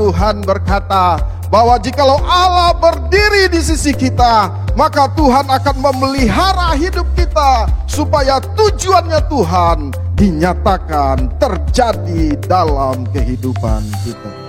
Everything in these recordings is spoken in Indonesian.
Tuhan berkata bahwa jikalau Allah berdiri di sisi kita, maka Tuhan akan memelihara hidup kita supaya tujuannya Tuhan dinyatakan terjadi dalam kehidupan kita.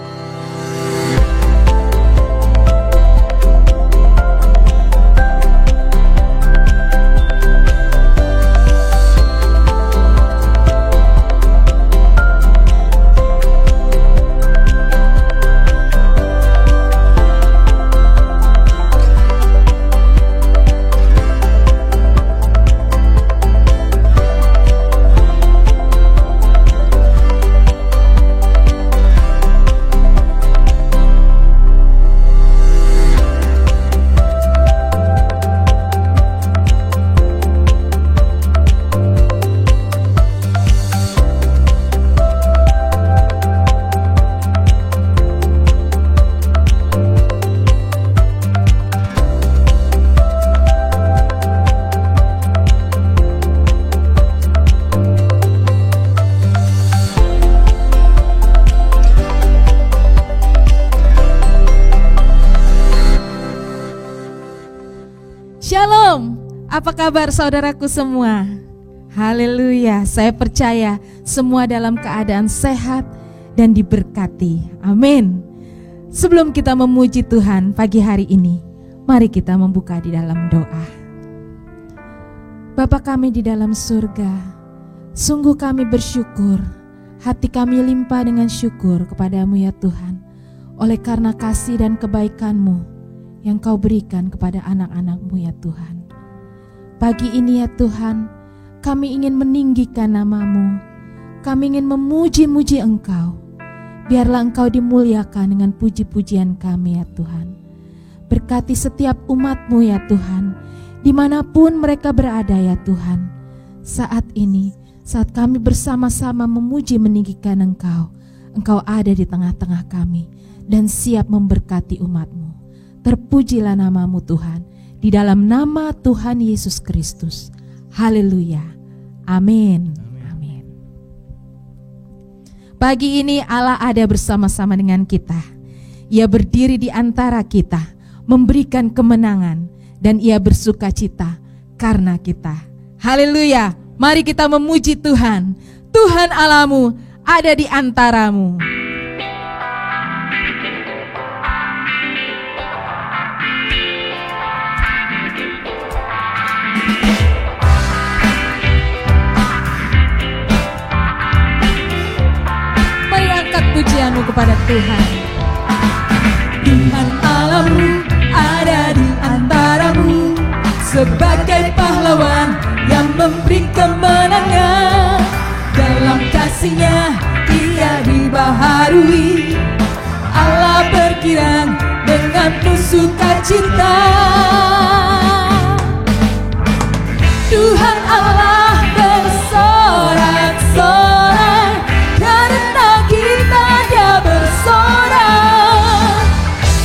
Apa kabar saudaraku semua? Haleluya, saya percaya semua dalam keadaan sehat dan diberkati. Amin. Sebelum kita memuji Tuhan pagi hari ini, mari kita membuka di dalam doa. Bapa kami di dalam surga, sungguh kami bersyukur, hati kami limpah dengan syukur kepadamu ya Tuhan, oleh karena kasih dan kebaikan-Mu yang Kau berikan kepada anak-anak-Mu ya Tuhan. Pagi ini ya Tuhan, kami ingin meninggikan nama-Mu, kami ingin memuji-muji Engkau. Biarlah Engkau dimuliakan dengan puji-pujian kami ya Tuhan. Berkati setiap umat-Mu ya Tuhan, dimanapun mereka berada ya Tuhan. Saat ini, saat kami bersama-sama memuji meninggikan Engkau, Engkau ada di tengah-tengah kami dan siap memberkati umat-Mu. Terpujilah nama-Mu Tuhan, di dalam nama Tuhan Yesus Kristus. Haleluya. Amin. Amin. Pagi ini Allah ada bersama-sama dengan kita. Ia berdiri di antara kita, memberikan kemenangan, dan Ia bersuka cita karena kita. Haleluya. Mari kita memuji Tuhan. Tuhan Allahmu ada di antaramu. Pujianmu kepada Tuhan. Tuhan Allahmu ada di antaramu, sebagai pahlawan yang memberi kemenangan. Dalam kasih-Nya Ia dibaharui, Allah berkirang dengan penuh sukacita. Tuhan Allah bersorak-sorai, karena kita Dia bersorak,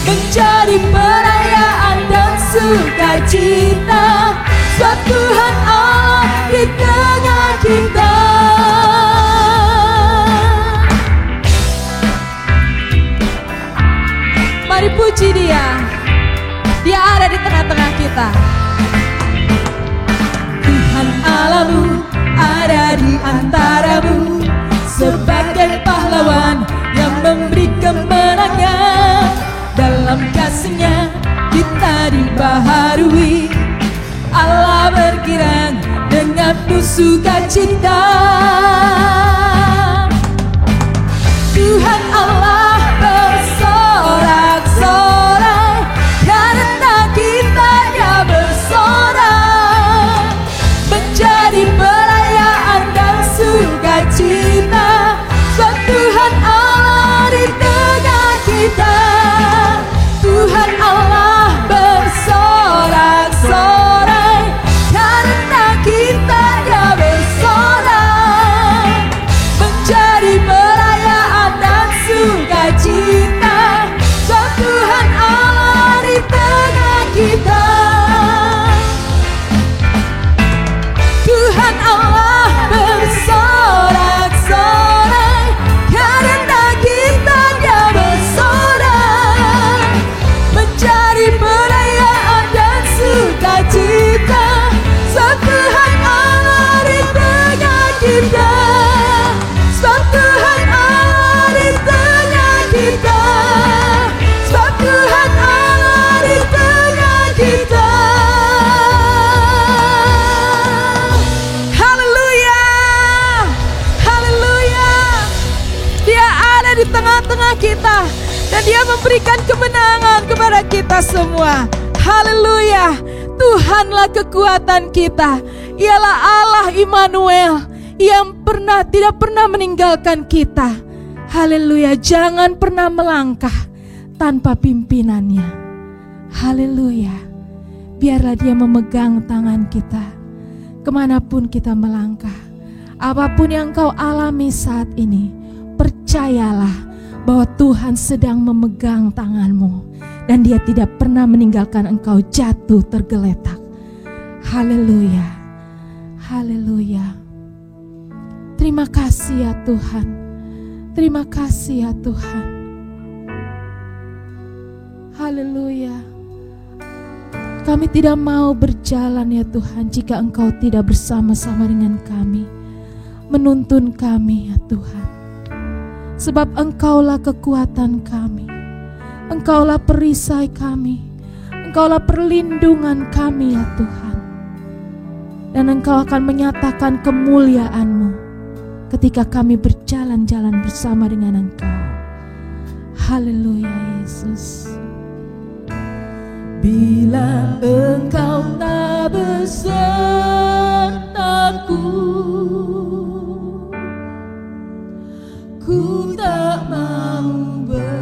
menjadi perayaan dan sukacita. Sebab Tuhan Allah di tengah kita. Mari puji Dia, Dia ada di tengah-tengah kita. Tuhan Allahmu ada di antaramu, sebagai pahlawan yang memberi kemenangan. Dalam kasih-Nya kita dibaharui, Allah berkirang dengan penuh sukacita. Tuhan Allah bersorak-sorai, karena kita Dia bersorak, menjadi perayaan dan sukacita. Sebab Tuhan Allah di tengah kita. Tuhan Allah bersorak-sorai, karena kita Dia bersorak, kita. Sebab Tuhan Allah di tengah kita. Sebab Tuhan Allah di tengah kita. Haleluya, haleluya. Dia ada di tengah-tengah kita dan Dia memberikan kemenangan kepada kita semua. Haleluya. Tuhanlah kekuatan kita. Ialah Allah Immanuel yang tidak pernah meninggalkan kita. Haleluya. Jangan pernah melangkah tanpa pimpinannya. Haleluya. Biarlah Dia memegang tangan kita kemanapun kita melangkah. Apapun yang kau alami saat ini, percayalah bahwa Tuhan sedang memegang tanganmu dan Dia tidak pernah meninggalkan engkau jatuh tergeletak. Haleluya, haleluya. Terima kasih ya Tuhan, terima kasih ya Tuhan. Haleluya. Kami tidak mau berjalan ya Tuhan jika Engkau tidak bersama-sama dengan kami, menuntun kami ya Tuhan. Sebab Engkaulah kekuatan kami, Engkaulah perisai kami, Engkaulah perlindungan kami ya Tuhan. Dan Engkau akan menyatakan kemuliaan-Mu ketika kami berjalan-jalan bersama dengan Engkau. Haleluya Yesus. Bila Engkau tak besertaku, ku tak mau berjalan.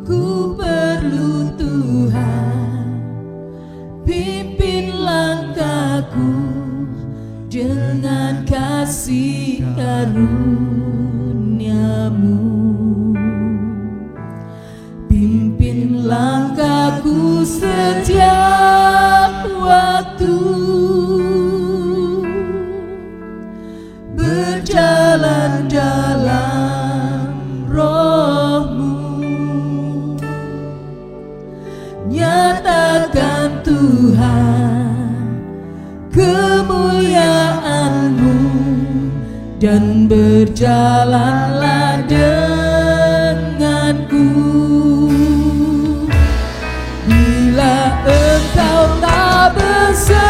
Ku perlu Tuhan, pimpin langkahku dengan kasih karunia-Mu. Pimpin langkahku setiap waktu, berjalan dalam Roh-Mu. Nyatakan Tuhan kemuliaan-Mu dan berjalanlah denganku. Bila Engkau tak besertaku,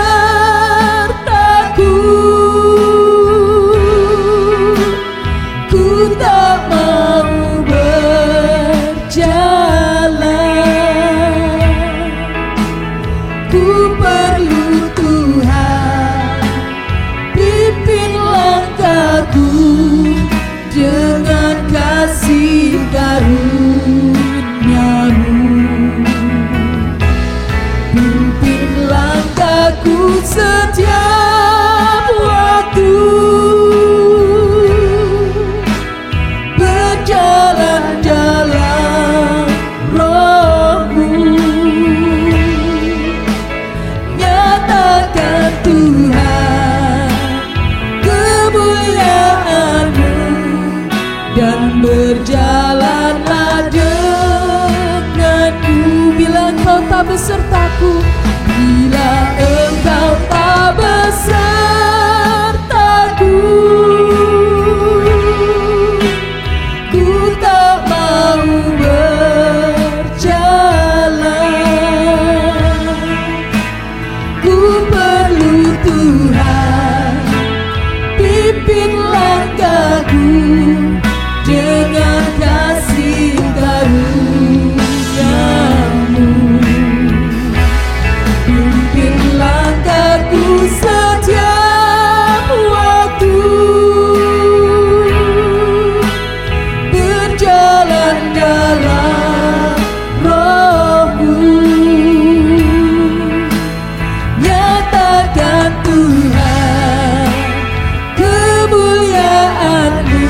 ku tak mau berjalan. Ku perlu Tuhan, pimpin langkahku dengan kasih karunia-Mu. Pimpin langkahku setiap waktu, berjalan dalam Roh-Mu. Nyatakan Tuhan kemuliaan-Mu dan berjalanlah denganku. Bila Engkau tak besertaku, bila Engkau tak besertaku, ku tak mau berjalan. Ku perlu Tuhan, pimpin langkahku dengan kasih karunia-Mu. Pimpin langkahku setiap waktu, berjalan dalam Roh-Mu. Nyatakan Tuhan kemuliaan-Mu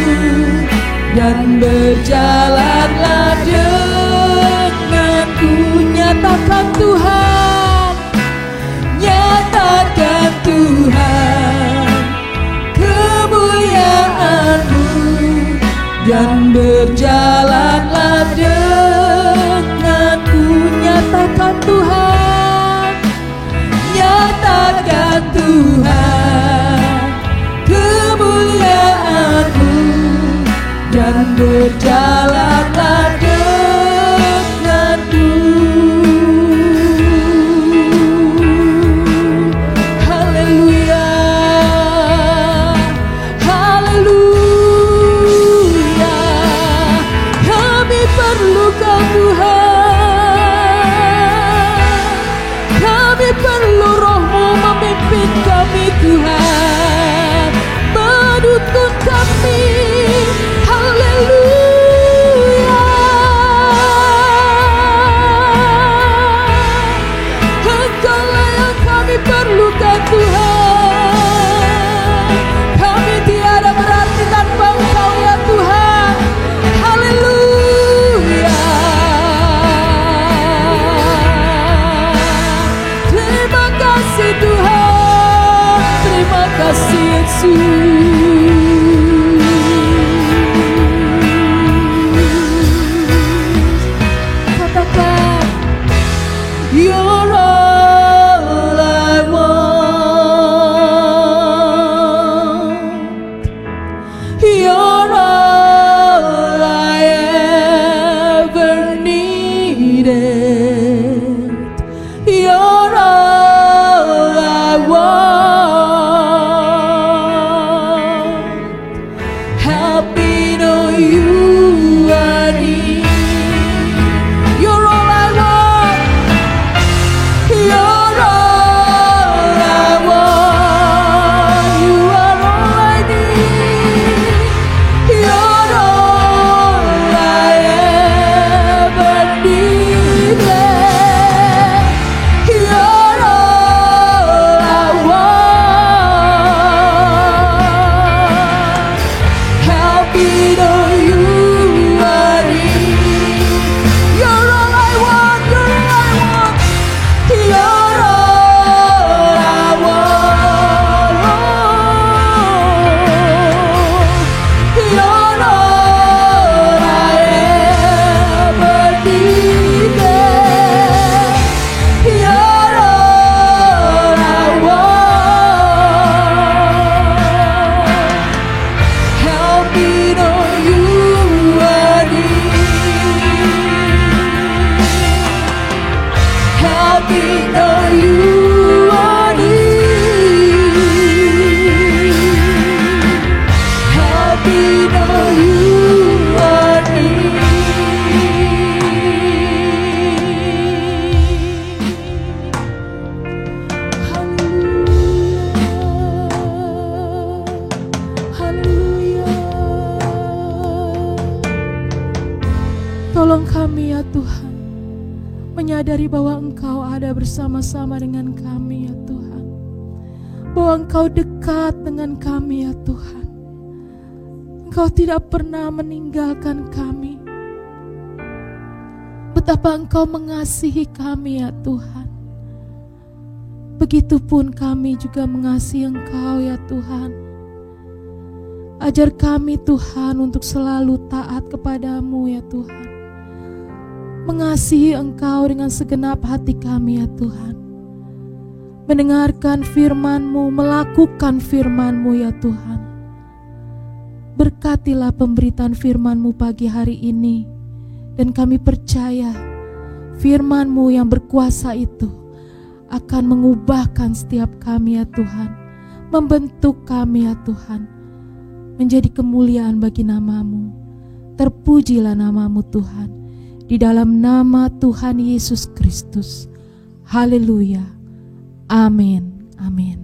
dan berjalanlah denganku. Nyatakan Tuhan, nyatakan Tuhan kemuliaan-Mu dan berjalanlah denganku. Nyatakan Tuhan, Tuhan, kemuliaan-Mu, dan berjalanlah denganku. Haleluya, haleluya. Kami perlu Kau Tuhan, kami perlu Roh-Mu memimpin kami Tuhan, menuntun kami. Haleluya. Engkau-lah yang kami perlukan Tuhan. Kami tiada berarti tanpa Engkau ya Tuhan. Haleluya. Terima kasih Tuhan, terima kasih Yesus. You're all I want. You're all I ever needed. You're all I want. Help me know you are near. You're all I want. You're all I want. You are all I need. You're all I ever needed. You're all I want. Help me know you are near. You're all I want. You're all I want. You're all I want. You're all I ever needed. You're all I want. Help me know you are near. Help me know you are near. Help me know you are near. Haleluya, haleluya. Tolong kami ya Tuhan, menyadari bahwa Engkau ada bersama-sama dengan kami ya Tuhan, bahwa Engkau dekat dengan kami ya Tuhan. Engkau tidak pernah meninggalkan kami. Betapa Engkau mengasihi kami ya Tuhan. Begitupun kami juga mengasihi Engkau ya Tuhan. Ajar kami Tuhan untuk selalu taat kepadamu ya Tuhan, mengasihi Engkau dengan segenap hati kami ya Tuhan, mendengarkan firman-Mu, melakukan firman-Mu ya Tuhan. Berkatilah pemberitaan firman-Mu pagi hari ini, dan kami percaya firman-Mu yang berkuasa itu akan mengubahkan setiap kami ya Tuhan, membentuk kami ya Tuhan, menjadi kemuliaan bagi nama-Mu. Terpujilah nama-Mu Tuhan, di dalam nama Tuhan Yesus Kristus. Haleluya. Amin. Amin.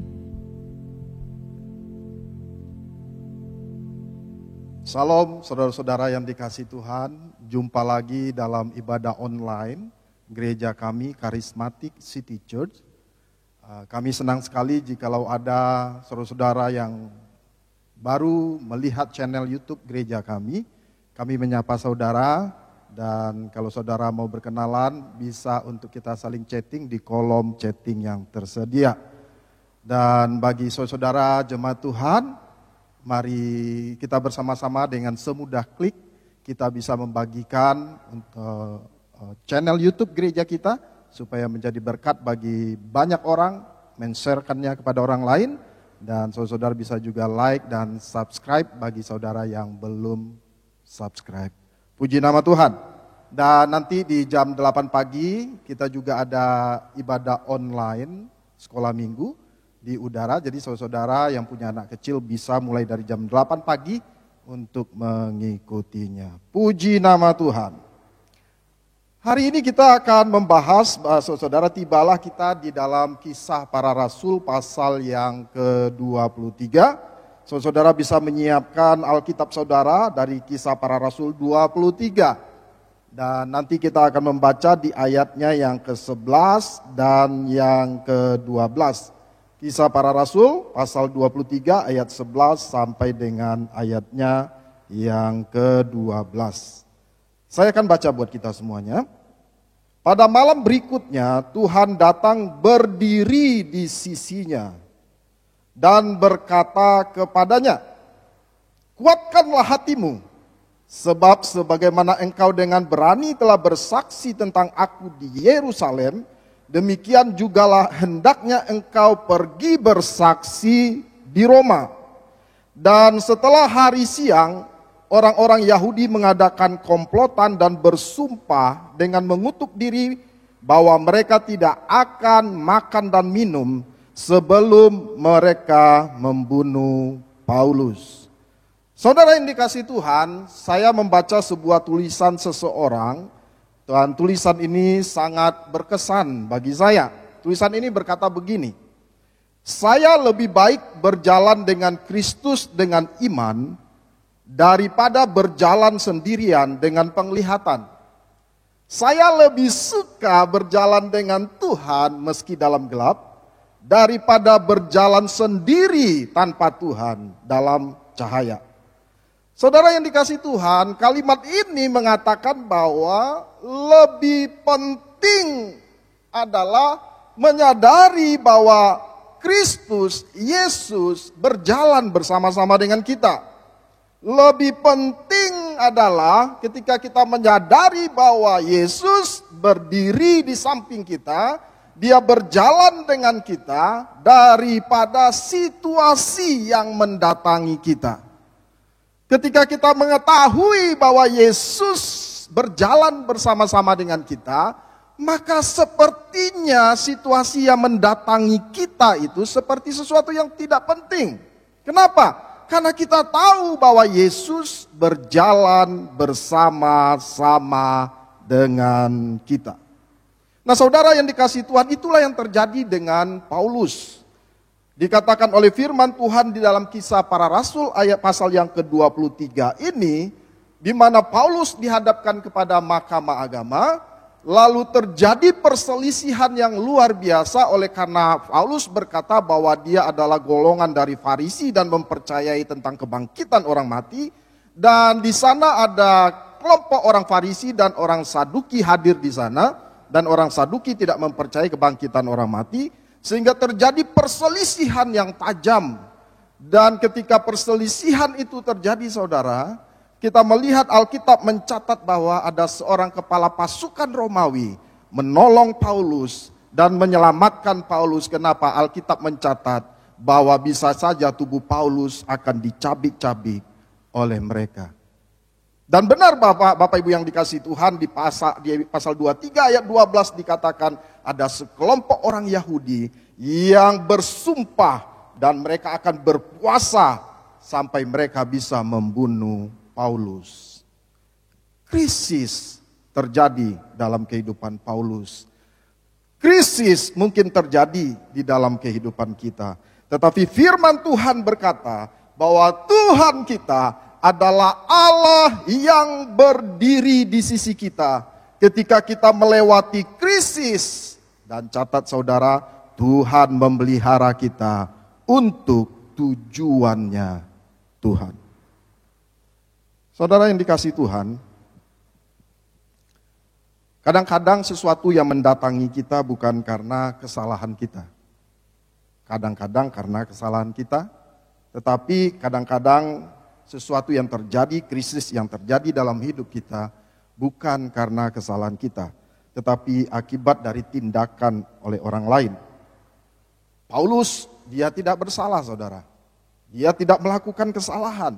Salam saudara-saudara yang dikasihi Tuhan. Jumpa lagi dalam ibadah online gereja kami Karismatik City Church. Kami senang sekali jikalau ada saudara-saudara yang baru melihat channel YouTube gereja kami. Kami menyapa saudara, dan kalau saudara mau berkenalan bisa untuk kita saling chatting di kolom chatting yang tersedia. Dan bagi saudara jemaat Tuhan, mari kita bersama-sama dengan semudah klik kita bisa membagikan untuk channel YouTube gereja kita supaya menjadi berkat bagi banyak orang men-share-kannya kepada orang lain, dan saudara bisa juga like dan subscribe bagi saudara yang belum subscribe. Puji nama Tuhan. Dan nanti di jam 8 pagi kita juga ada ibadah online sekolah minggu di udara. Jadi saudara yang punya anak kecil bisa mulai dari jam 8 pagi untuk mengikutinya. Puji nama Tuhan. Hari ini kita akan membahas, saudara, tibalah kita di dalam Kisah Para Rasul pasal yang ke-23. Saudara bisa menyiapkan Alkitab saudara dari Kisah Para Rasul 23. Dan nanti kita akan membaca di ayatnya yang ke-11 dan yang ke-12. Kisah Para Rasul pasal 23 ayat 11 sampai dengan ayatnya yang ke-12. Saya akan baca buat kita semuanya. Pada malam berikutnya Tuhan datang berdiri di sisinya dan berkata kepadanya, "Kuatkanlah hatimu, sebab sebagaimana engkau dengan berani telah bersaksi tentang aku di Yerusalem, demikian jugalah hendaknya engkau pergi bersaksi di Roma." Dan setelah hari siang, orang-orang Yahudi mengadakan komplotan dan bersumpah dengan mengutuk diri bahwa mereka tidak akan makan dan minum sebelum mereka membunuh Paulus. Saudara yang dikasihi Tuhan, saya membaca sebuah tulisan seseorang, dan tulisan ini sangat berkesan bagi saya. Tulisan ini berkata begini, "Saya lebih baik berjalan dengan Kristus dengan iman daripada berjalan sendirian dengan penglihatan. Saya lebih suka berjalan dengan Tuhan meski dalam gelap daripada berjalan sendiri tanpa Tuhan dalam cahaya." Saudara yang dikasihi Tuhan, kalimat ini mengatakan bahwa lebih penting adalah menyadari bahwa Kristus, Yesus berjalan bersama-sama dengan kita. Lebih penting adalah ketika kita menyadari bahwa Yesus berdiri di samping kita, Dia berjalan dengan kita daripada situasi yang mendatangi kita. Ketika kita mengetahui bahwa Yesus berjalan bersama-sama dengan kita, maka sepertinya situasi yang mendatangi kita itu seperti sesuatu yang tidak penting. Kenapa? Karena kita tahu bahwa Yesus berjalan bersama-sama dengan kita. Nah, saudara yang dikasihi Tuhan, itulah yang terjadi dengan Paulus. Dikatakan oleh firman Tuhan di dalam Kisah Para Rasul ayat pasal yang ke-23 ini, di mana Paulus dihadapkan kepada mahkamah agama, lalu terjadi perselisihan yang luar biasa oleh karena Paulus berkata bahwa dia adalah golongan dari Farisi dan mempercayai tentang kebangkitan orang mati, dan di sana ada kelompok orang Farisi dan orang Saduki hadir di sana, dan orang Saduki tidak mempercayai kebangkitan orang mati. Sehingga terjadi perselisihan yang tajam. Dan ketika perselisihan itu terjadi, saudara, kita melihat Alkitab mencatat bahwa ada seorang kepala pasukan Romawi menolong Paulus dan menyelamatkan Paulus. Kenapa? Alkitab mencatat bahwa bisa saja tubuh Paulus akan dicabik-cabik oleh mereka. Dan benar Bapak Ibu yang dikasihi Tuhan, di pasal 23 ayat 12 dikatakan ada sekelompok orang Yahudi yang bersumpah dan mereka akan berpuasa sampai mereka bisa membunuh Paulus. Krisis terjadi dalam kehidupan Paulus. Krisis mungkin terjadi di dalam kehidupan kita. Tetapi firman Tuhan berkata bahwa Tuhan kita adalah Allah yang berdiri di sisi kita ketika kita melewati krisis. Dan catat saudara, Tuhan memelihara kita untuk tujuannya Tuhan. Saudara yang dikasihi Tuhan, kadang-kadang sesuatu yang mendatangi kita bukan karena kesalahan kita. Kadang-kadang karena kesalahan kita, tetapi kadang-kadang sesuatu yang terjadi, krisis yang terjadi dalam hidup kita bukan karena kesalahan kita, tetapi akibat dari tindakan oleh orang lain. Paulus, dia tidak bersalah, saudara. Dia tidak melakukan kesalahan.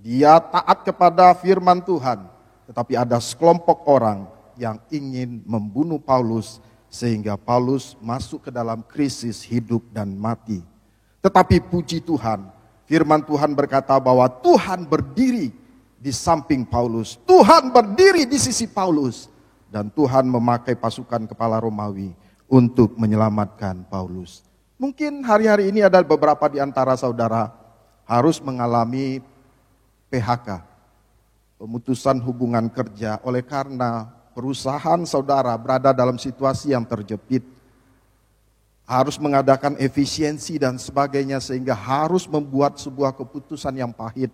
Dia taat kepada firman Tuhan. Tetapi ada sekelompok orang yang ingin membunuh Paulus, sehingga Paulus masuk ke dalam krisis hidup dan mati. Tetapi puji Tuhan, firman Tuhan berkata bahwa Tuhan berdiri di samping Paulus. Tuhan berdiri di sisi Paulus. Dan Tuhan memakai pasukan kepala Romawi untuk menyelamatkan Paulus. Mungkin hari-hari ini ada beberapa di antara saudara harus mengalami PHK, pemutusan hubungan kerja, oleh karena perusahaan saudara berada dalam situasi yang terjepit. Harus mengadakan efisiensi dan sebagainya, sehingga harus membuat sebuah keputusan yang pahit,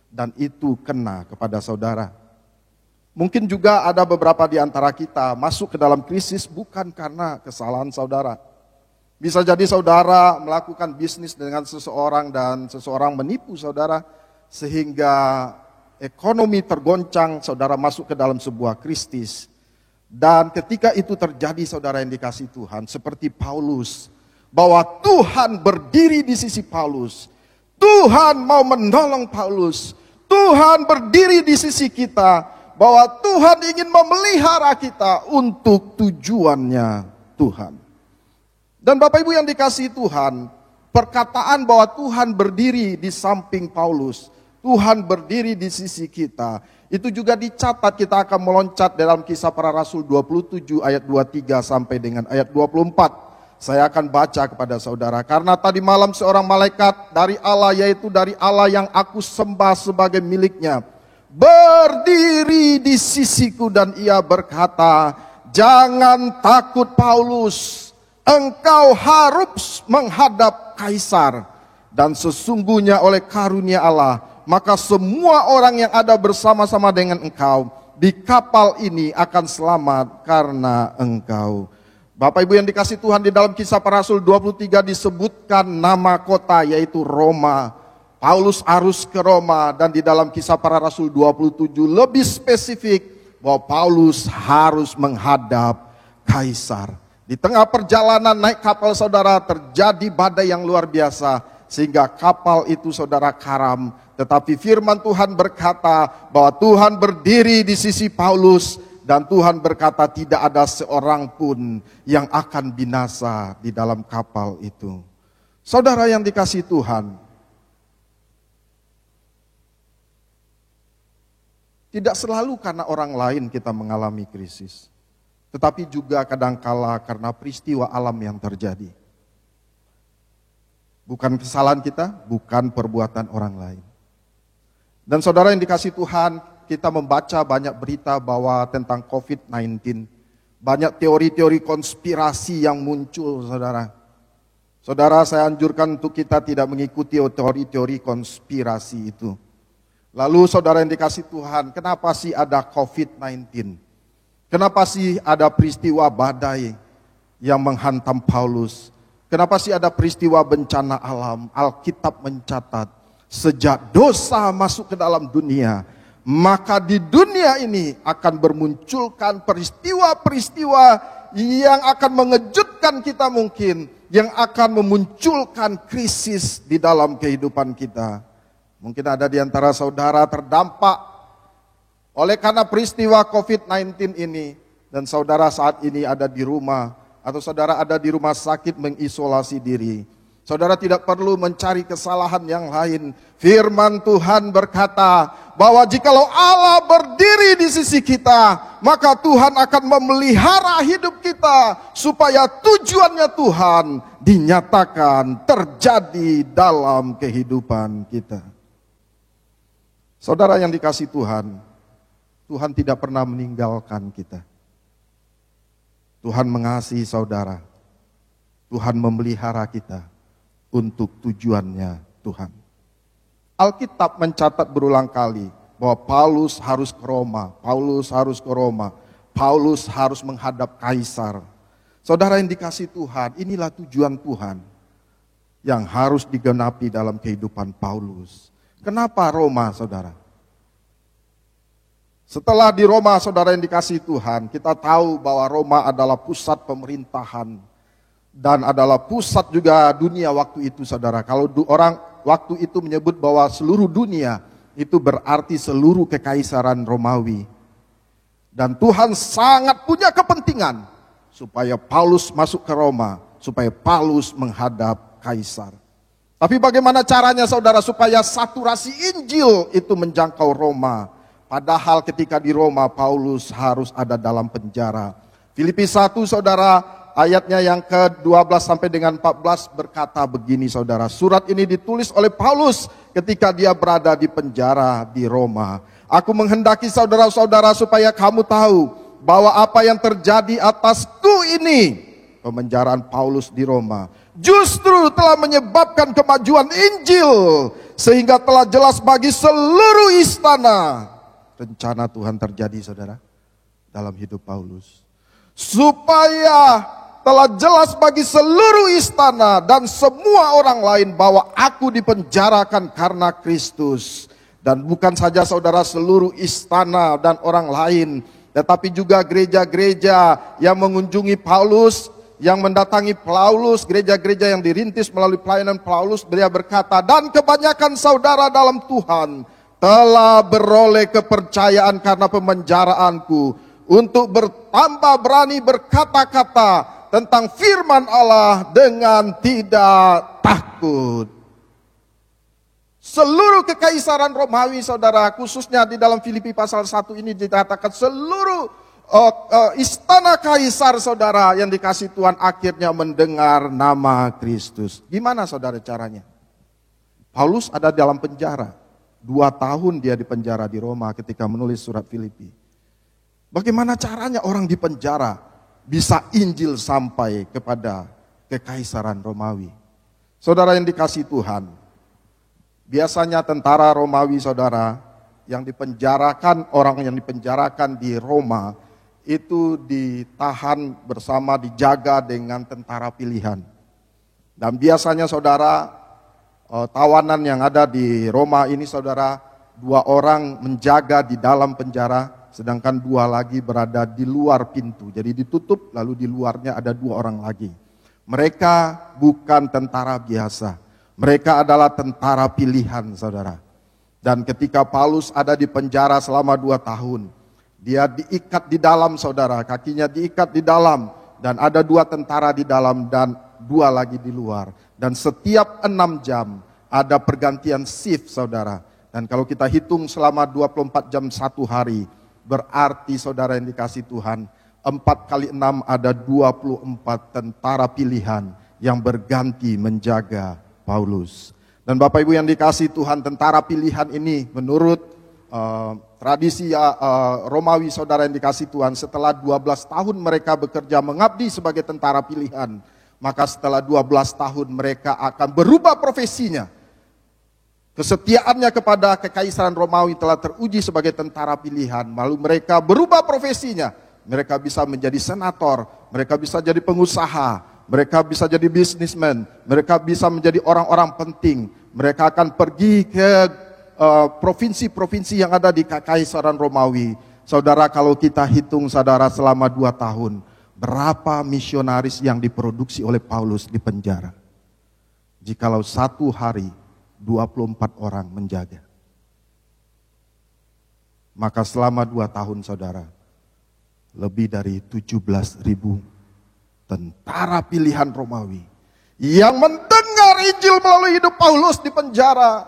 dan itu kena kepada saudara. Mungkin juga ada beberapa di antara kita masuk ke dalam krisis bukan karena kesalahan saudara. Bisa jadi saudara melakukan bisnis dengan seseorang dan seseorang menipu saudara, sehingga ekonomi tergoncang, saudara masuk ke dalam sebuah krisis. Dan ketika itu terjadi, saudara yang dikasihi Tuhan, seperti Paulus, bahwa Tuhan berdiri di sisi Paulus. Tuhan mau menolong Paulus. Tuhan berdiri di sisi kita, bahwa Tuhan ingin memelihara kita untuk tujuannya Tuhan. Dan Bapak Ibu yang dikasihi Tuhan, perkataan bahwa Tuhan berdiri di samping Paulus, Tuhan berdiri di sisi kita, itu juga dicatat. Kita akan meloncat dalam Kisah Para Rasul 27 ayat 23 sampai dengan ayat 24. Saya akan baca kepada saudara. Karena tadi malam seorang malaikat dari Allah, yaitu dari Allah yang aku sembah sebagai miliknya, berdiri di sisiku dan ia berkata, jangan takut Paulus, engkau harus menghadap Kaisar, dan sesungguhnya oleh karunia Allah, maka semua orang yang ada bersama-sama dengan engkau di kapal ini akan selamat karena engkau. Bapak Ibu yang dikasihi Tuhan, di dalam Kisah Para Rasul 23 disebutkan nama kota, yaitu Roma. Paulus harus ke Roma, dan di dalam Kisah Para Rasul 27 lebih spesifik bahwa Paulus harus menghadap Kaisar. Di tengah perjalanan naik kapal saudara, terjadi badai yang luar biasa, sehingga kapal itu saudara karam. Tetapi firman Tuhan berkata bahwa Tuhan berdiri di sisi Paulus, dan Tuhan berkata tidak ada seorang pun yang akan binasa di dalam kapal itu. Saudara yang dikasihi Tuhan, tidak selalu karena orang lain kita mengalami krisis, tetapi juga kadangkala karena peristiwa alam yang terjadi. Bukan kesalahan kita, bukan perbuatan orang lain. Dan saudara yang dikasihi Tuhan, kita membaca banyak berita bahwa tentang COVID-19. Banyak teori-teori konspirasi yang muncul, saudara. Saudara, saya anjurkan untuk kita tidak mengikuti teori-teori konspirasi itu. Lalu saudara yang dikasihi Tuhan, kenapa sih ada COVID-19? Kenapa sih ada peristiwa badai yang menghantam Paulus? Kenapa sih ada peristiwa bencana alam? Alkitab mencatat, sejak dosa masuk ke dalam dunia, maka di dunia ini akan bermunculkan peristiwa-peristiwa yang akan mengejutkan kita mungkin, yang akan memunculkan krisis di dalam kehidupan kita. Mungkin ada di antara saudara terdampak oleh karena peristiwa COVID-19 ini, dan saudara saat ini ada di rumah, atau saudara ada di rumah sakit mengisolasi diri. Saudara tidak perlu mencari kesalahan yang lain. Firman Tuhan berkata bahwa jikalau Allah berdiri di sisi kita, maka Tuhan akan memelihara hidup kita, supaya tujuannya Tuhan dinyatakan terjadi dalam kehidupan kita. Saudara yang dikasihi Tuhan, Tuhan tidak pernah meninggalkan kita. Tuhan mengasihi saudara. Tuhan memelihara kita untuk tujuannya Tuhan. Alkitab mencatat berulang kali bahwa Paulus harus ke Roma. Paulus harus ke Roma. Paulus harus menghadap Kaisar. Saudara yang dikasihi Tuhan, inilah tujuan Tuhan yang harus digenapi dalam kehidupan Paulus. Kenapa Roma, saudara? Setelah di Roma, saudara yang dikasihi Tuhan, kita tahu bahwa Roma adalah pusat pemerintahan. dan adalah pusat juga dunia waktu itu, saudara. Kalau orang waktu itu menyebut bahwa seluruh dunia, itu berarti seluruh kekaisaran Romawi. Dan Tuhan sangat punya kepentingan supaya Paulus masuk ke Roma, supaya Paulus menghadap kaisar. Tapi bagaimana caranya, saudara, supaya saturasi Injil itu menjangkau Roma? Padahal ketika di Roma, Paulus harus ada dalam penjara. Filipi 1, saudara, ayatnya yang ke-12 sampai dengan 14 berkata begini, saudara. Surat ini ditulis oleh Paulus ketika dia berada di penjara di Roma. Aku menghendaki saudara-saudara supaya kamu tahu bahwa apa yang terjadi atasku ini, pemenjaraan Paulus di Roma, justru telah menyebabkan kemajuan Injil, sehingga telah jelas bagi seluruh istana rencana Tuhan terjadi, saudara, dalam hidup Paulus. Supaya telah jelas bagi seluruh istana dan semua orang lain bahwa aku dipenjarakan karena Kristus. Dan bukan saja, saudara, seluruh istana dan orang lain, tetapi juga gereja-gereja yang mengunjungi Paulus, yang mendatangi Paulus, gereja-gereja yang dirintis melalui pelayanan Paulus. Dia berkata, dan kebanyakan saudara dalam Tuhan telah beroleh kepercayaan karena pemenjaraanku, untuk bertambah berani berkata-kata tentang firman Allah dengan tidak takut. Seluruh kekaisaran Romawi, saudara, khususnya di dalam Filipi pasal 1 ini dikatakan seluruh istana kaisar, saudara, yang dikasih Tuhan akhirnya mendengar nama Kristus. Gimana, saudara, caranya? Paulus ada dalam penjara. 2 tahun dia di penjara di Roma ketika menulis surat Filipi. Bagaimana caranya orang di penjara bisa Injil sampai kepada kekaisaran Romawi? Saudara yang dikasih Tuhan, biasanya tentara Romawi, saudara, yang dipenjarakan, orang yang dipenjarakan di Roma, itu ditahan bersama, dijaga dengan tentara pilihan. Dan biasanya, saudara, tawanan yang ada di Roma ini, saudara, 2 orang menjaga di dalam penjara, sedangkan 2 lagi berada di luar pintu. Jadi ditutup, lalu di luarnya ada 2 orang lagi. Mereka bukan tentara biasa. Mereka adalah tentara pilihan, saudara. Dan ketika Paulus ada di penjara selama 2 tahun, dia diikat di dalam, saudara, kakinya diikat di dalam, dan ada 2 tentara di dalam dan 2 lagi di luar. Dan setiap 6 jam ada pergantian shift, saudara. Dan kalau kita hitung selama 24 jam 1 hari, berarti, saudara yang dikasih Tuhan, 4 kali 6 ada 24 tentara pilihan yang berganti menjaga Paulus. Dan Bapak Ibu yang dikasih Tuhan, tentara pilihan ini menurut tradisi Romawi, saudara yang dikasih Tuhan, setelah 12 tahun mereka bekerja mengabdi sebagai tentara pilihan, maka setelah 12 tahun mereka akan berubah profesinya. Kesetiaannya kepada kekaisaran Romawi telah teruji sebagai tentara pilihan. Lalu mereka berubah profesinya. Mereka bisa menjadi senator, mereka bisa jadi pengusaha, mereka bisa jadi bisnismen, mereka bisa menjadi orang-orang penting. Mereka akan pergi ke provinsi-provinsi yang ada di kekaisaran Romawi. Saudara, kalau kita hitung, saudara, selama 2 tahun, berapa misionaris yang diproduksi oleh Paulus di penjara? Jikalau 1 hari 24 orang menjaga, maka selama 2 tahun, saudara, lebih dari 17.000 tentara pilihan Romawi yang mendengar Injil melalui hidup Paulus di penjara,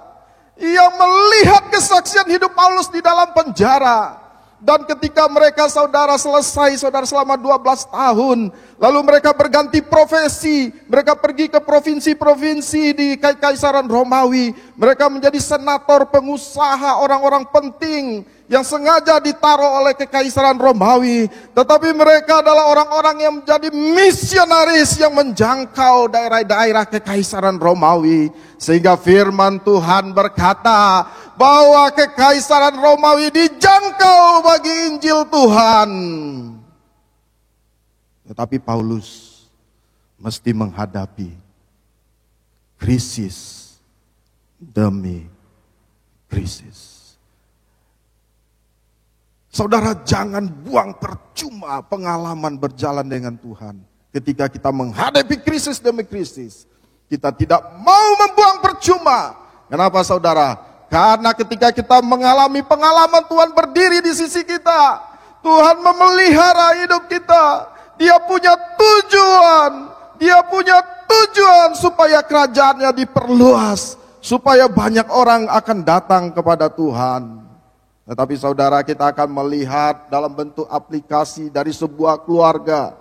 yang melihat kesaksian hidup Paulus di dalam penjara. Dan ketika mereka, saudara, selesai, saudara, selama 12 tahun, lalu mereka berganti profesi, mereka pergi ke provinsi-provinsi di kekaisaran Romawi, mereka menjadi senator, pengusaha, orang-orang penting yang sengaja ditaruh oleh kekaisaran Romawi. Tetapi mereka adalah orang-orang yang menjadi misionaris yang menjangkau daerah-daerah kekaisaran Romawi. Sehingga firman Tuhan berkata bahwa kekaisaran Romawi dijangkau bagi Injil Tuhan. Tetapi Paulus mesti menghadapi krisis demi krisis. Saudara, jangan buang percuma pengalaman berjalan dengan Tuhan. Ketika kita menghadapi krisis demi krisis, kita tidak mau membuang percuma. Kenapa saudara? Karena ketika kita mengalami pengalaman Tuhan berdiri di sisi kita, Tuhan memelihara hidup kita. Dia punya tujuan supaya kerajaannya diperluas, supaya banyak orang akan datang kepada Tuhan. Tetapi saudara, kita akan melihat dalam bentuk aplikasi dari sebuah keluarga.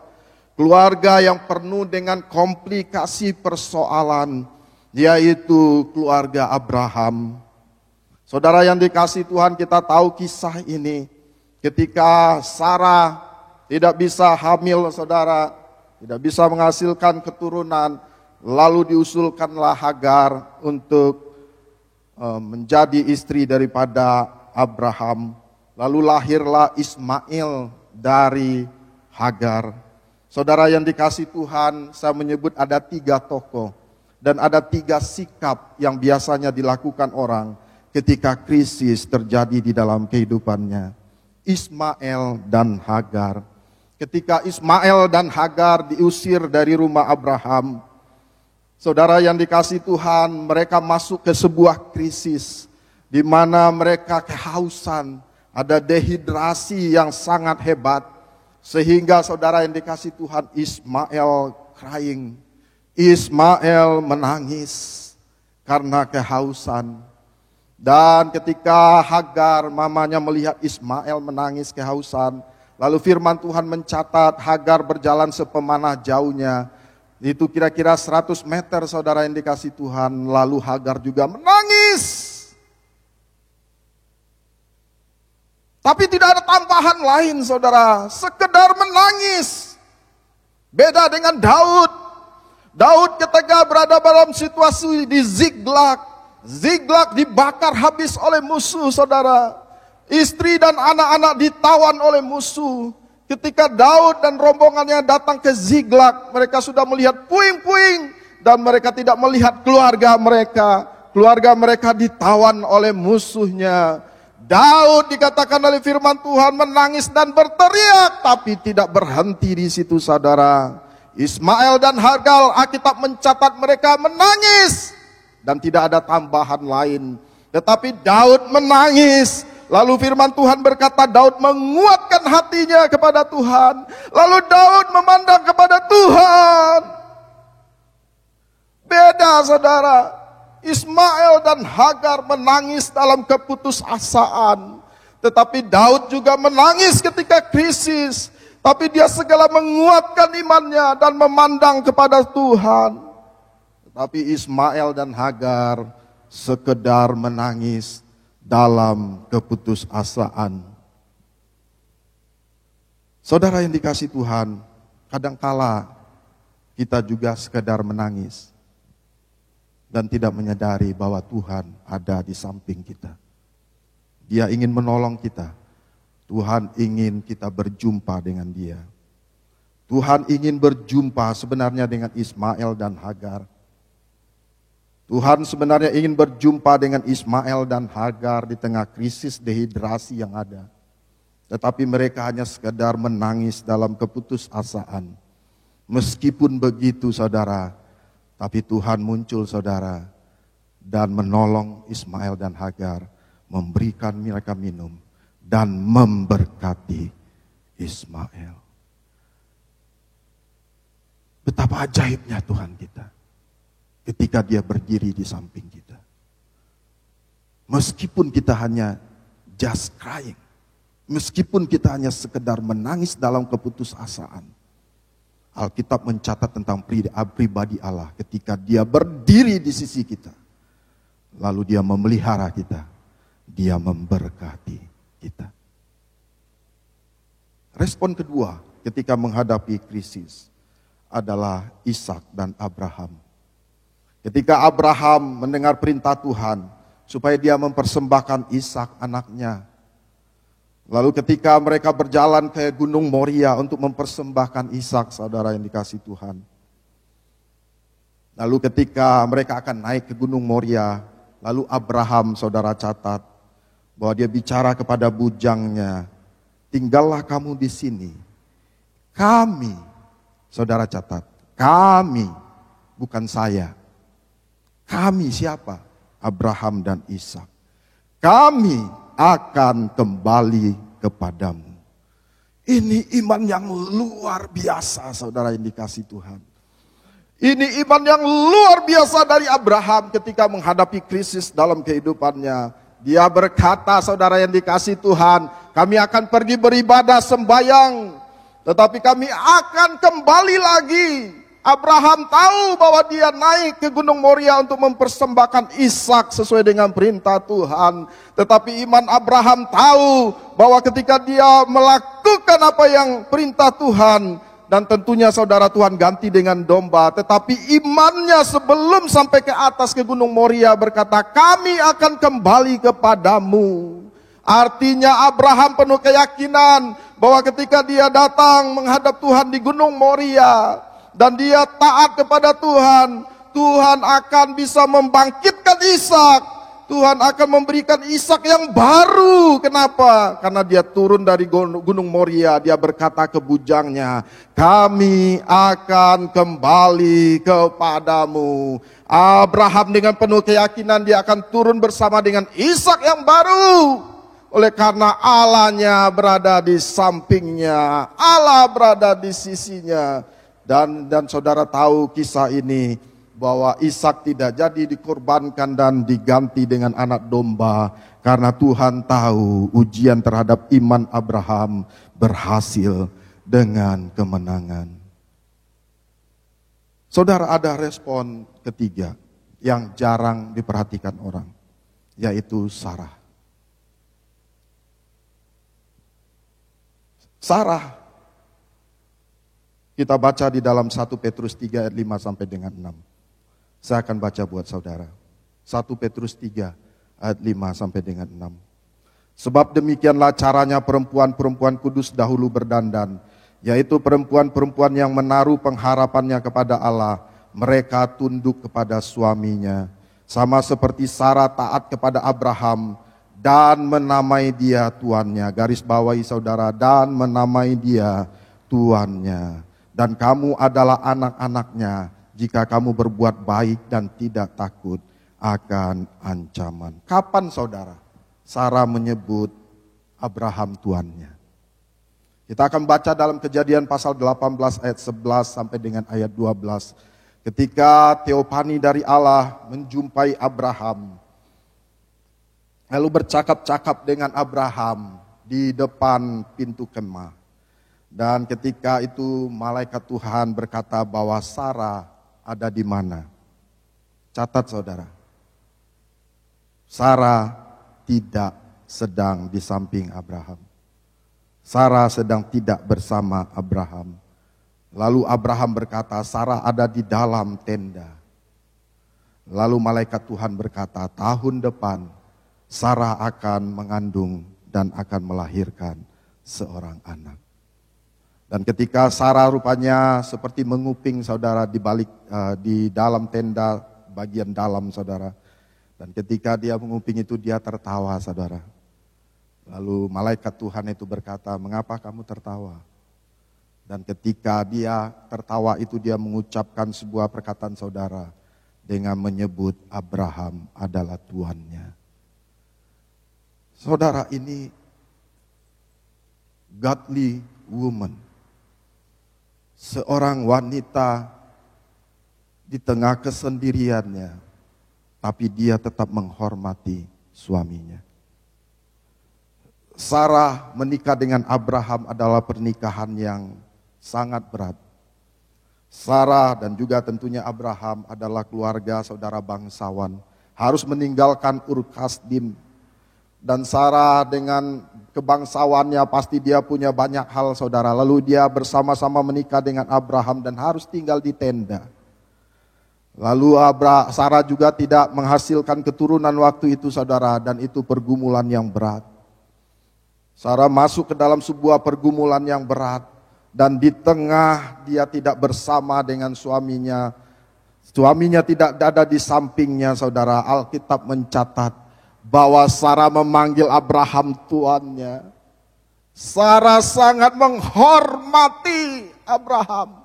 Keluarga yang penuh dengan komplikasi persoalan, yaitu keluarga Abraham. Saudara yang dikasihi Tuhan, kita tahu kisah ini. Ketika Sarah tidak bisa hamil, saudara, tidak bisa menghasilkan keturunan, lalu diusulkanlah Hagar untuk menjadi istri daripada Abraham. Lalu lahirlah Ismail dari Hagar. Saudara yang dikasihi Tuhan, saya menyebut ada 3 tokoh dan ada 3 sikap yang biasanya dilakukan orang ketika krisis terjadi di dalam kehidupannya. Ismail dan Hagar. Ketika Ismail dan Hagar diusir dari rumah Abraham, saudara yang dikasihi Tuhan, mereka masuk ke sebuah krisis di mana mereka kehausan, ada dehidrasi yang sangat hebat. Sehingga saudara yang dikasihi Tuhan, Ismail crying. Ismail menangis karena kehausan. Dan ketika Hagar, mamanya, melihat Ismail menangis kehausan, lalu firman Tuhan mencatat Hagar berjalan sepemanah jauhnya. Itu kira-kira 100 meter saudara yang dikasihi Tuhan. Lalu Hagar juga menangis. Tapi tidak ada tambahan lain saudara, sekedar menangis. Beda dengan Daud. Daud ketika berada dalam situasi di Ziklag. Ziklag dibakar habis oleh musuh saudara. Istri dan anak-anak ditawan oleh musuh. Ketika Daud dan rombongannya datang ke Ziklag, mereka sudah melihat puing-puing. Dan mereka tidak melihat keluarga mereka. Keluarga mereka ditawan oleh musuhnya. Daud dikatakan oleh firman Tuhan menangis dan berteriak, tapi tidak berhenti di situ saudara. Ismail dan Hagar, Alkitab mencatat mereka menangis dan tidak ada tambahan lain. Tetapi Daud menangis. Lalu firman Tuhan berkata Daud menguatkan hatinya kepada Tuhan. Lalu Daud memandang kepada Tuhan. Beda saudara. Ismail dan Hagar menangis dalam keputusasaan. Tetapi Daud juga menangis ketika krisis. Tapi dia segala menguatkan imannya dan memandang kepada Tuhan. Tetapi Ismail dan Hagar sekedar menangis dalam keputusasaan. Saudara yang dikasihi Tuhan, kadangkala kita juga sekedar menangis dan tidak menyadari bahwa Tuhan ada di samping kita. Dia ingin menolong kita. Tuhan ingin kita berjumpa dengan Dia. Tuhan ingin berjumpa sebenarnya dengan Ismail dan Hagar. Tuhan sebenarnya ingin berjumpa dengan Ismail dan Hagar di tengah krisis dehidrasi yang ada. Tetapi mereka hanya sekedar menangis dalam keputusasaan. Meskipun begitu saudara, tapi Tuhan muncul saudara dan menolong Ismail dan Hagar, memberikan mereka minum dan memberkati Ismail. Betapa ajaibnya Tuhan kita ketika Dia berdiri di samping kita. Meskipun kita hanya just crying, meskipun kita hanya sekedar menangis dalam keputusasaan, Alkitab mencatat tentang pribadi Allah ketika Dia berdiri di sisi kita. Lalu Dia memelihara kita, Dia memberkati kita. Respon kedua ketika menghadapi krisis adalah Ishak dan Abraham. Ketika Abraham mendengar perintah Tuhan supaya dia mempersembahkan Ishak anaknya. Lalu ketika mereka berjalan ke Gunung Moria untuk mempersembahkan Ishak, saudara yang dikasihi Tuhan. Lalu ketika mereka akan naik ke Gunung Moria, lalu Abraham saudara catat bahwa dia bicara kepada bujangnya, tinggallah kamu di sini. Kami, Saudara catat, kami, bukan saya. Kami siapa? Abraham dan Ishak. Kami akan kembali kepadamu. Ini iman yang luar biasa, saudara yang dikasihi Tuhan. Ini iman yang luar biasa dari Abraham ketika menghadapi krisis dalam kehidupannya. Dia berkata, saudara yang dikasihi Tuhan, kami akan pergi beribadah sembahyang, tetapi kami akan kembali lagi. Abraham tahu bahwa dia naik ke Gunung Moria untuk mempersembahkan Ishak sesuai dengan perintah Tuhan. Tetapi iman Abraham tahu bahwa ketika dia melakukan apa yang perintah Tuhan, dan tentunya saudara, Tuhan ganti dengan domba. Tetapi imannya sebelum sampai ke atas ke Gunung Moria berkata, kami akan kembali kepadamu. Artinya Abraham penuh keyakinan bahwa ketika dia datang menghadap Tuhan di Gunung Moria, dan dia taat kepada Tuhan, Tuhan akan bisa membangkitkan Ishak. Tuhan akan memberikan Ishak yang baru. Kenapa? Karena dia turun dari Gunung Moria, dia berkata ke bujangnya, kami akan kembali kepadamu. Abraham dengan penuh keyakinan dia akan turun bersama dengan Ishak yang baru. Oleh karena Allahnya berada di sampingnya, Allah berada di sisinya. Dan saudara tahu kisah ini, bahwa Ishak tidak jadi dikorbankan dan diganti dengan anak domba, karena Tuhan tahu ujian terhadap iman Abraham berhasil dengan kemenangan. Saudara, ada respon ketiga yang jarang diperhatikan orang, yaitu Sarah. Sarah, kita baca di dalam 1 Petrus 3 ayat 5 sampai dengan 6. Saya akan baca buat saudara. 1 Petrus 3 ayat 5 sampai dengan 6. Sebab demikianlah caranya perempuan-perempuan kudus dahulu berdandan, yaitu perempuan-perempuan yang menaruh pengharapannya kepada Allah. Mereka tunduk kepada suaminya, sama seperti Sarah taat kepada Abraham dan menamai dia tuannya. Garis bawahi saudara, dan menamai dia tuannya. Dan kamu adalah anak-anaknya jika kamu berbuat baik dan tidak takut akan ancaman. Kapan saudara Sarah menyebut Abraham tuannya? Kita akan baca dalam Kejadian pasal 18 ayat 11 sampai dengan ayat 12. Ketika teofani dari Allah menjumpai Abraham, lalu bercakap-cakap dengan Abraham di depan pintu kemah. Dan ketika itu malaikat Tuhan berkata bahwa Sarah ada di mana? Catat saudara, Sarah tidak sedang di samping Abraham. Sarah sedang tidak bersama Abraham. Lalu Abraham berkata, Sarah ada di dalam tenda. Lalu malaikat Tuhan berkata, tahun depan Sarah akan mengandung dan akan melahirkan seorang anak. Dan ketika Sarah rupanya seperti menguping saudara di dalam tenda bagian dalam saudara. Dan ketika dia menguping itu dia tertawa saudara. Lalu malaikat Tuhan itu berkata, mengapa kamu tertawa? Dan ketika dia tertawa itu dia mengucapkan sebuah perkataan saudara dengan menyebut Abraham adalah tuannya. Saudara, ini godly woman. Seorang wanita di tengah kesendiriannya, tapi dia tetap menghormati suaminya. Sarah menikah dengan Abraham adalah pernikahan yang sangat berat. Sarah dan juga tentunya Abraham adalah keluarga saudara bangsawan, harus meninggalkan Ur Kasdim. Dan Sarah dengan kebangsawannya pasti dia punya banyak hal saudara. Lalu dia bersama-sama menikah dengan Abraham dan harus tinggal di tenda. Lalu Sarah juga tidak menghasilkan keturunan waktu itu saudara, dan itu pergumulan yang berat. Sarah masuk ke dalam sebuah pergumulan yang berat, dan di tengah dia tidak bersama dengan suaminya. Suaminya tidak ada di sampingnya saudara. Alkitab mencatat bahwa Sarah memanggil Abraham tuannya. Sarah sangat menghormati Abraham.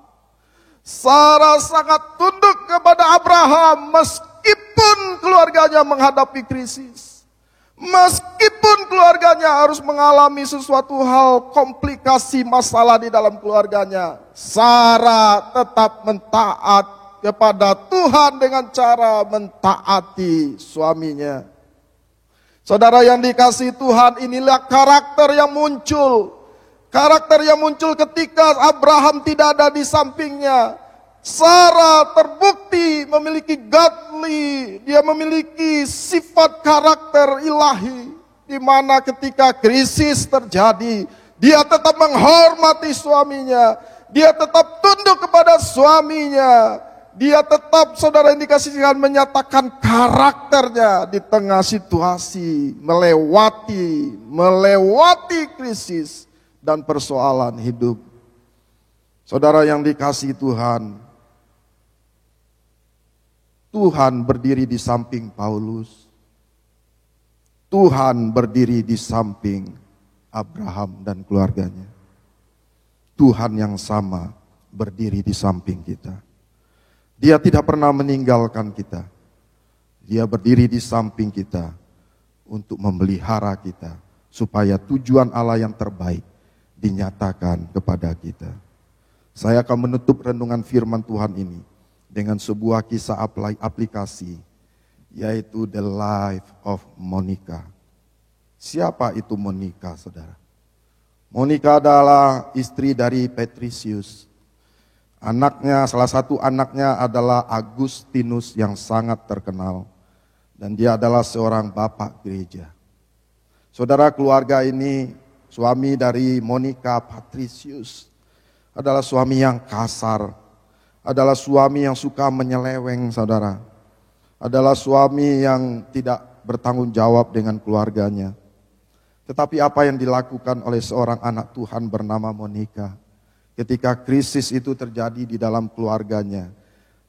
Sarah sangat tunduk kepada Abraham meskipun keluarganya menghadapi krisis. Meskipun keluarganya harus mengalami sesuatu hal komplikasi masalah di dalam keluarganya, Sarah tetap mentaat kepada Tuhan dengan cara mentaati suaminya. Saudara yang dikasihi Tuhan, inilah karakter yang muncul. Karakter yang muncul ketika Abraham tidak ada di sampingnya. Sarah terbukti memiliki godly, dia memiliki sifat karakter ilahi, di mana ketika krisis terjadi, dia tetap menghormati suaminya, dia tetap tunduk kepada suaminya, dia tetap, saudara yang dikasihi Tuhan, menyatakan karakternya di tengah situasi melewati krisis dan persoalan hidup. Saudara yang dikasihi Tuhan, Tuhan berdiri di samping Paulus. Tuhan berdiri di samping Abraham dan keluarganya. Tuhan yang sama berdiri di samping kita. Dia tidak pernah meninggalkan kita. Dia berdiri di samping kita untuk memelihara kita, supaya tujuan Allah yang terbaik dinyatakan kepada kita. Saya akan menutup renungan firman Tuhan ini dengan sebuah kisah aplikasi, yaitu The Life of Monica. Siapa itu Monica, saudara? Monica adalah istri dari Patricius. Anaknya, salah satu anaknya adalah Agustinus yang sangat terkenal. Dan dia adalah seorang bapak gereja. Saudara, keluarga ini, suami dari Monica, Patricius, adalah suami yang kasar. Adalah suami yang suka menyeleweng, saudara. Adalah suami yang tidak bertanggung jawab dengan keluarganya. Tetapi apa yang dilakukan oleh seorang anak Tuhan bernama Monica, ketika krisis itu terjadi di dalam keluarganya,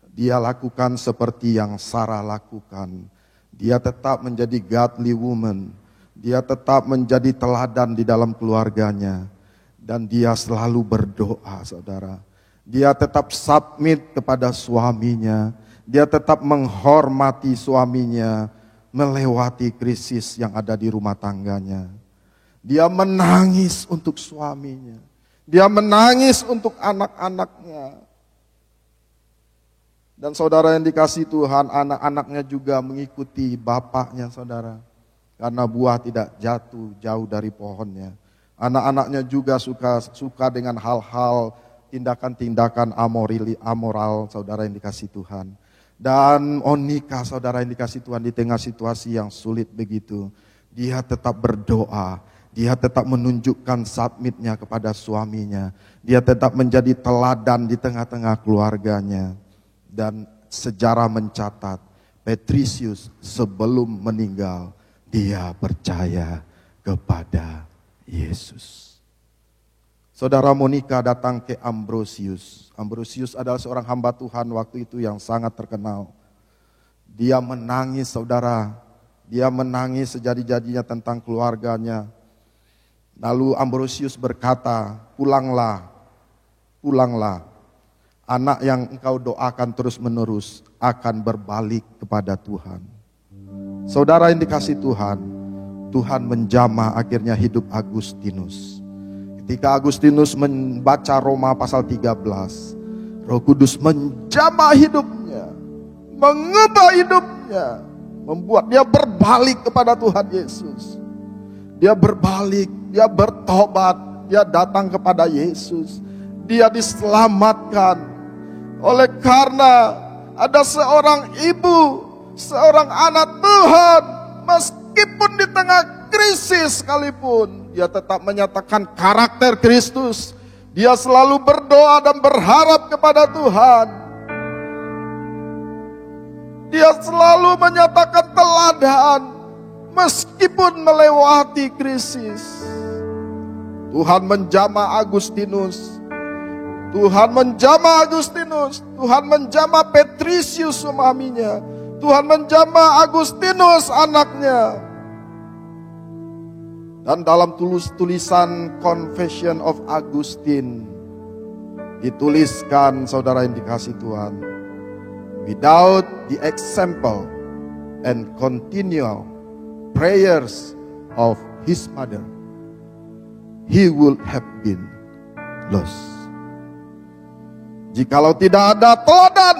dia lakukan seperti yang Sarah lakukan. Dia tetap menjadi godly woman. Dia tetap menjadi teladan di dalam keluarganya. Dan dia selalu berdoa, saudara. Dia tetap submit kepada suaminya. Dia tetap menghormati suaminya melewati krisis yang ada di rumah tangganya. Dia menangis untuk suaminya. Dia menangis untuk anak-anaknya. Dan saudara yang dikasihi Tuhan, anak-anaknya juga mengikuti bapaknya, saudara. Karena buah tidak jatuh jauh dari pohonnya. Anak-anaknya juga suka dengan hal-hal tindakan-tindakan amoral, saudara yang dikasihi Tuhan. Dan Monica, saudara yang dikasihi Tuhan, di tengah situasi yang sulit begitu, dia tetap berdoa, dia tetap menunjukkan submitnya kepada suaminya, dia tetap menjadi teladan di tengah-tengah keluarganya. Dan sejarah mencatat, Patricius sebelum meninggal, dia percaya kepada Yesus. Saudara, Monica datang ke Ambrosius. Ambrosius adalah seorang hamba Tuhan waktu itu yang sangat terkenal. Dia menangis, saudara. Dia menangis sejadi-jadinya tentang keluarganya. Lalu Ambrosius berkata, pulanglah. Anak yang engkau doakan terus-menerus akan berbalik kepada Tuhan. Saudara yang dikasihi Tuhan, Tuhan menjamah akhirnya hidup Agustinus. Ketika Agustinus membaca Roma pasal 13, Roh Kudus menjamah hidupnya, mengubah hidupnya, membuat dia berbalik kepada Tuhan Yesus. Dia berbalik, dia bertobat, dia datang kepada Yesus. Dia diselamatkan. Oleh karena ada seorang ibu, seorang anak Tuhan, meskipun di tengah krisis sekalipun, dia tetap menyatakan karakter Kristus. Dia selalu berdoa dan berharap kepada Tuhan. Dia selalu menyatakan teladan meskipun melewati krisis. Tuhan menjamah Agustinus. Tuhan menjamah Agustinus. Tuhan menjamah Patricius suaminya. Tuhan menjamah Agustinus anaknya. Dan dalam tulisan Confession of Augustine, Dituliskan saudara yang dikasih Tuhan, without the example and continual prayers of his mother, he would have been lost. Jikalau tidak ada teladan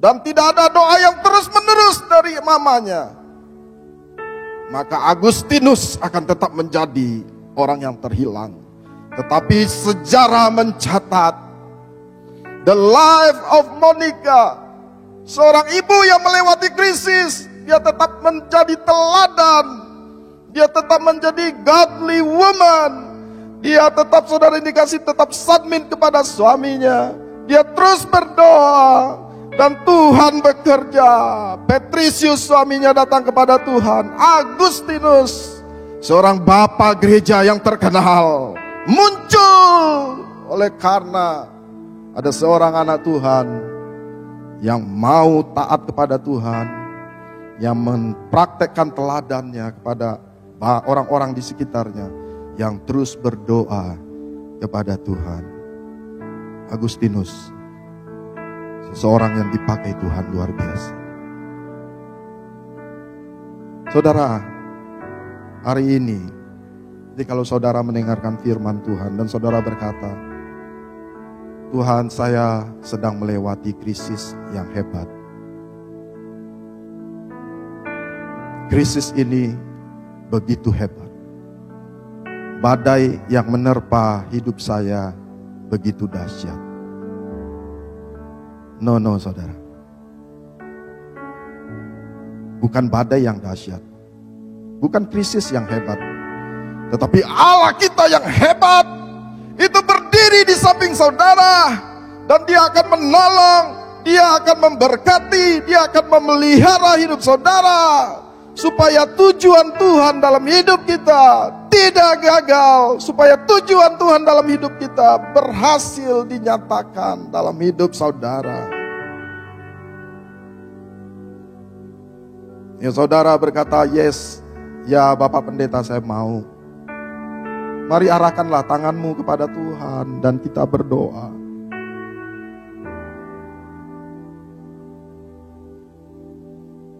dan tidak ada doa yang terus-menerus dari mamanya, maka Agustinus akan tetap menjadi orang yang terhilang. Tetapi sejarah mencatat the life of Monica, seorang ibu yang melewati krisis, dia tetap menjadi teladan, dia tetap menjadi godly woman, dia tetap, saudara indikasi, tetap submit kepada suaminya, dia terus berdoa, dan Tuhan bekerja. Patricius suaminya datang kepada Tuhan. Agustinus, seorang bapak gereja yang terkenal, muncul oleh karena ada seorang anak Tuhan yang mau taat kepada Tuhan, yang mempraktekkan teladannya kepada orang-orang di sekitarnya, yang terus berdoa kepada Tuhan. Agustinus, seseorang yang dipakai Tuhan luar biasa. Saudara, hari ini, jadi kalau saudara mendengarkan firman Tuhan dan saudara berkata, Tuhan, saya sedang melewati krisis yang hebat. Krisis ini begitu hebat. Badai yang menerpa hidup saya begitu dahsyat. No, saudara. Bukan badai yang dahsyat. Bukan krisis yang hebat. Tetapi Allah kita yang hebat itu berdiri di samping saudara, dan dia akan menolong, dia akan memberkati, dia akan memelihara hidup saudara, supaya tujuan Tuhan dalam hidup kita tidak gagal, supaya tujuan Tuhan dalam hidup kita berhasil dinyatakan dalam hidup saudara. Ya, saudara berkata, yes, ya Bapak Pendeta, saya mau. Mari arahkanlah tanganmu kepada Tuhan dan kita berdoa.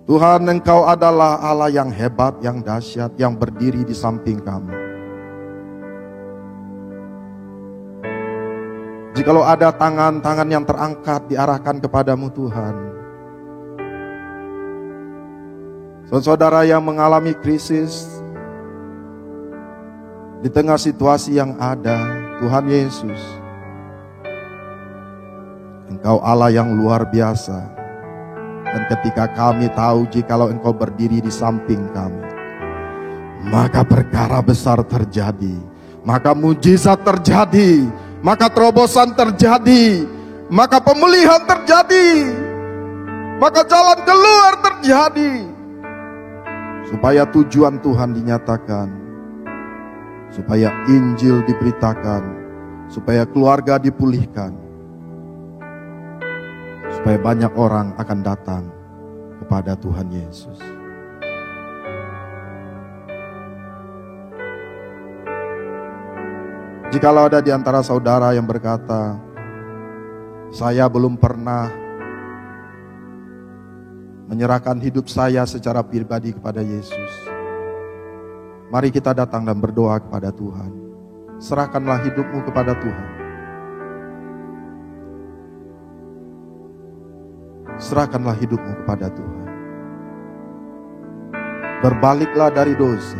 Tuhan, Engkau adalah Allah yang hebat, yang dahsyat, yang berdiri di samping kami. Jikalau ada tangan-tangan yang terangkat diarahkan kepadamu Tuhan. Saudara yang mengalami krisis, di tengah situasi yang ada, Tuhan Yesus, Engkau Allah yang luar biasa. Dan ketika kami tahu jikalau Engkau berdiri di samping kami, maka perkara besar terjadi, maka mujizat terjadi, maka terobosan terjadi, maka pemulihan terjadi, maka jalan keluar terjadi, supaya tujuan Tuhan dinyatakan, supaya Injil diberitakan, supaya keluarga dipulihkan, supaya banyak orang akan datang kepada Tuhan Yesus. Jikalau ada di antara saudara yang berkata, saya belum pernah menyerahkan hidup saya secara pribadi kepada Yesus, mari kita datang dan berdoa kepada Tuhan. Serahkanlah hidupmu kepada Tuhan. Serahkanlah hidupmu kepada Tuhan. Berbaliklah dari dosa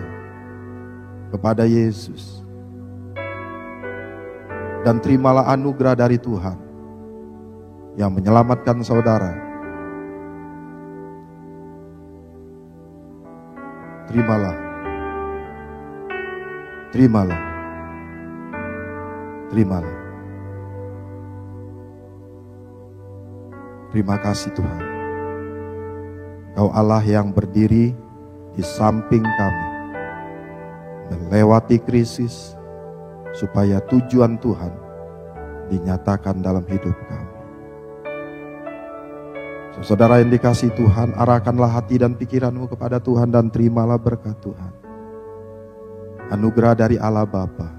kepada Yesus. Dan terimalah anugerah dari Tuhan yang menyelamatkan saudara. Terimalah. Terimalah. Terimalah. Terima kasih Tuhan. Engkau Allah yang berdiri di samping kami, melewati krisis, supaya tujuan Tuhan dinyatakan dalam hidup kami. Saudara yang dikasihi Tuhan, arahkanlah hati dan pikiranmu kepada Tuhan dan terimalah berkat Tuhan. Anugerah dari Allah Bapa,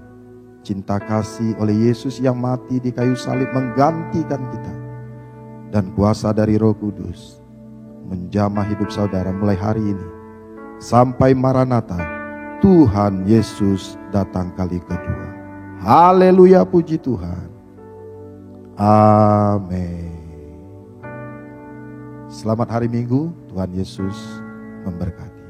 cinta kasih oleh Yesus yang mati di kayu salib menggantikan kita. Dan kuasa dari Roh Kudus menjamah hidup saudara mulai hari ini sampai Maranatha, Tuhan Yesus datang kali kedua. Haleluya, puji Tuhan. Amin. Selamat hari Minggu, Tuhan Yesus memberkati.